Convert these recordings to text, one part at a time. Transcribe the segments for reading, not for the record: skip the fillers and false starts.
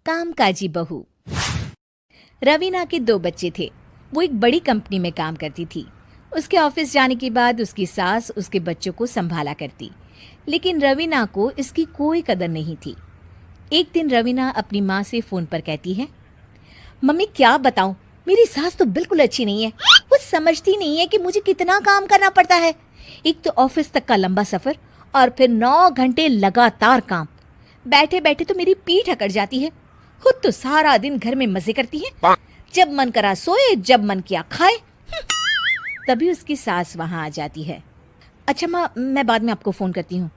कामकाजी बहू। रवीना के 2 बच्चे थे। वो एक बड़ी कंपनी में काम करती थी। उसके ऑफिस जाने के बाद उसकी सास उसके बच्चों को संभाला करती, लेकिन रवीना को इसकी कोई कदर नहीं थी। एक दिन रवीना अपनी माँ से फोन पर कहती है, मम्मी क्या बताऊं, मेरी सास तो बिल्कुल अच्छी नहीं है। वो समझती नहीं है कि मुझे कितना काम करना पड़ता है। एक तो ऑफिस तक का लंबा सफर और फिर 9 घंटे लगातार काम। बैठे बैठे तो मेरी पीठ अकड़ जाती है। खुद तो सारा दिन घर में मजे करती है, जब मन करा सोए, जब मन किया खाए। तभी उसकी सास वहां आ जाती है। अच्छा माँ, मैं बाद में आपको फोन करती हूँ।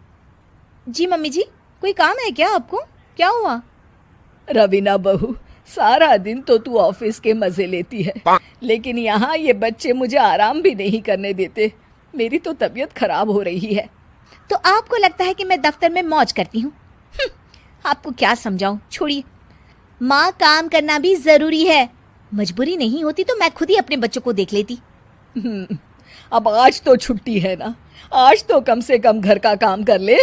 जी मम्मी जी, कोई काम है क्या आपको? क्या हुआ? रवीना बहू, सारा दिन तो तू ऑफिस के मजे लेती है, लेकिन यहाँ ये बच्चे मुझे आराम भी नहीं करने देते। मेरी तो तबीयत खराब हो रही है। तो आपको लगता है कि मैं दफ्तर में मौज करती हूँ? आपको क्या समझाऊं, छोड़िए। माँ, काम करना भी जरूरी है। मजबूरी नहीं होती तो मैं खुद ही अपने बच्चों को देख लेती। अब आज तो छुट्टी है ना, आज तो कम से कम घर का काम कर ले।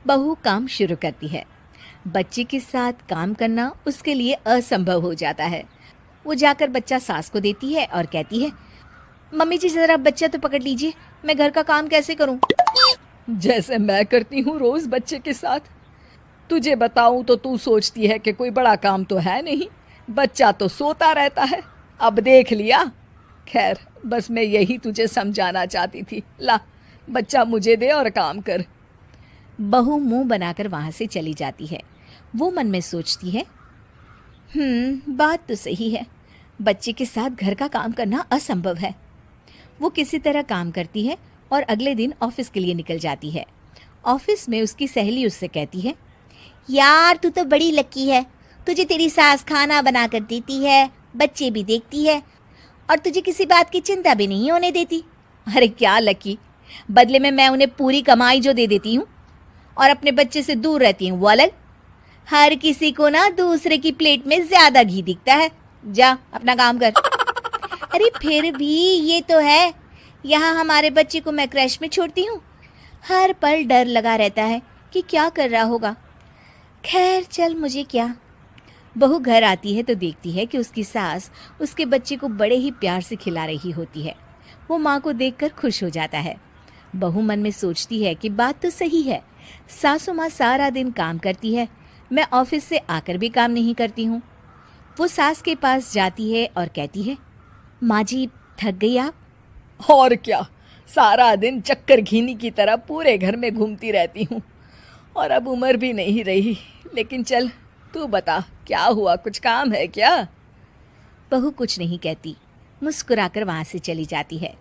बहू काम शुरू करती है। बच्चे के साथ काम करना उसके लिए असंभव हो जाता है। वो जाकर बच्चा सास को देती है और कहती है, मम्मी जी जरा बच्चा तो पकड़ लीजिए, मैं घर का काम कैसे करूं? जैसे मैं करती हूँ रोज बच्चे के साथ। तुझे बताऊं तो तू सोचती है कि कोई बड़ा काम तो है नहीं, बच्चा तो सोता रहता है। अब देख लिया। खैर, बस मैं यही तुझे समझाना चाहती थी। ला, बच्चा मुझे दे और काम कर। बहू मुंह बनाकर वहां से चली जाती है। वो मन में सोचती है, बात तो सही है, बच्चे के साथ घर का काम करना असंभव है। वो किसी तरह काम करती है और अगले दिन ऑफिस के लिए निकल जाती है। ऑफिस में उसकी सहेली उससे कहती है, यार तू तो बड़ी लकी है, तुझे तेरी सास खाना बना कर देती है, बच्चे भी देखती है और तुझे किसी बात की चिंता भी नहीं होने देती। अरे क्या लकी, बदले में मैं उन्हें पूरी कमाई जो दे देती हूँ और अपने बच्चे से दूर रहती हूँ वो अलग। हर किसी को ना दूसरे की प्लेट में ज्यादा घी दिखता है। जा अपना काम कर। अरे फिर भी ये तो है, यहाँ हमारे बच्चे को मैं क्रैश में छोड़ती हूँ, हर पल डर लगा रहता है कि क्या कर रहा होगा। खैर चल, मुझे क्या। बहू घर आती है तो देखती है कि उसकी सास उसके बच्चे को बड़े ही प्यार से खिला रही होती है। वो माँ को देखकर खुश हो जाता है। बहू मन में सोचती है कि बात तो सही है, सासू माँ सारा दिन काम करती है, मैं ऑफिस से आकर भी काम नहीं करती हूँ। वो सास के पास जाती है और कहती है, माँ जी थक गई आप? और क्या, सारा दिन चक्कर घीनी की तरह पूरे घर में घूमती रहती हूँ और अब उम्र भी नहीं रही। लेकिन चल तू बता, क्या हुआ, कुछ काम है क्या? बहू कुछ नहीं कहती, मुस्कुराकर वहां से चली जाती है।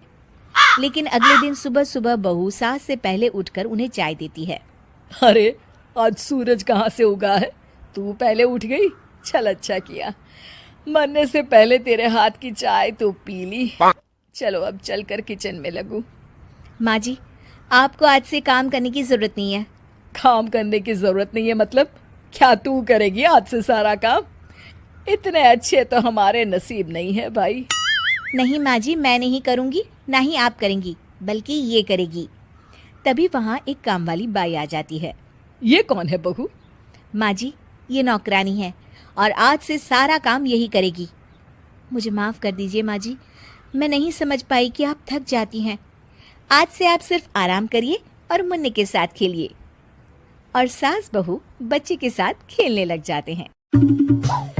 लेकिन अगले दिन सुबह सुबह बहू सास से पहले उठकर उन्हें चाय देती है। अरे आज सूरज कहाँ से उगा है, तू पहले उठ गई। चल अच्छा किया, मरने से पहले तेरे हाथ की चाय तो पी ली। चलो अब चलकर किचन में लगूं। माँ जी, आपको आज से काम करने की जरूरत नहीं है। काम करने की जरूरत नहीं है मतलब? क्या तू करेगी आज से सारा काम? इतने अच्छे तो हमारे नसीब नहीं है भाई। नहीं माँ जी, मैं नहीं करूँगी, ना ही आप करेंगी, बल्कि ये करेगी। तभी वहाँ एक काम वाली बाई आ जाती है। ये कौन है बहू? माँ जी, ये नौकरानी है और आज से सारा काम यही करेगी। मुझे माफ़ कर दीजिए माँ जी, मैं नहीं समझ पाई कि आप थक जाती हैं। आज से आप सिर्फ आराम करिए और मुन्ने के साथ खेलिए। और सास बहू बच्चे के साथ खेलने लग जाते हैं।